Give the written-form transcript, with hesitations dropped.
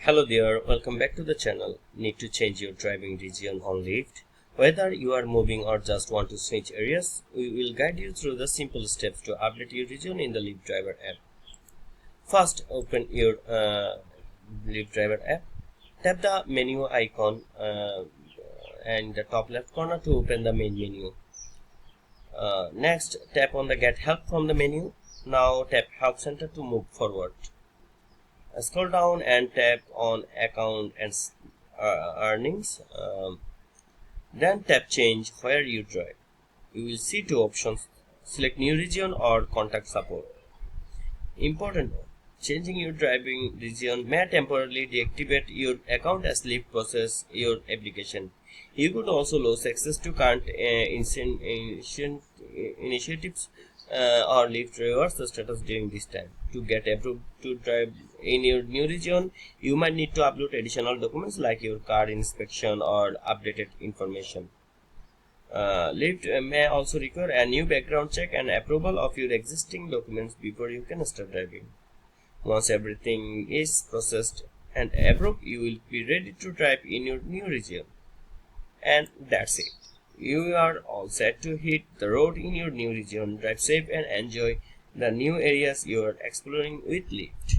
Hello there, welcome back to the channel. Need to change your driving region on Lyft? Whether you are moving or just want to switch areas, we will guide you through the simple steps to update your region in the Lyft Driver app. First, open your Lyft Driver app. Tap the menu icon and the top left corner to open the main menu. Next, tap on the Get Help from the menu. Now tap Help Center to move forward. Scroll down and tap on Account and Earnings. Then tap Change where you drive. You will see two options: select New Region or Contact Support. Important note: changing your driving region may temporarily deactivate your account as Lyft process your application. You could also lose access to current initiatives or Lyft reverse the status during this time. To get approved to drive in your new region, you might need to upload additional documents like your car inspection or updated information. Lyft may also require a new background check and approval of your existing documents before you can start driving. Once everything is processed and approved, you will be ready to drive in your new region. And that's it. You are all set to hit the road in your new region. Drive safe and enjoy the new areas you are exploring with Lyft.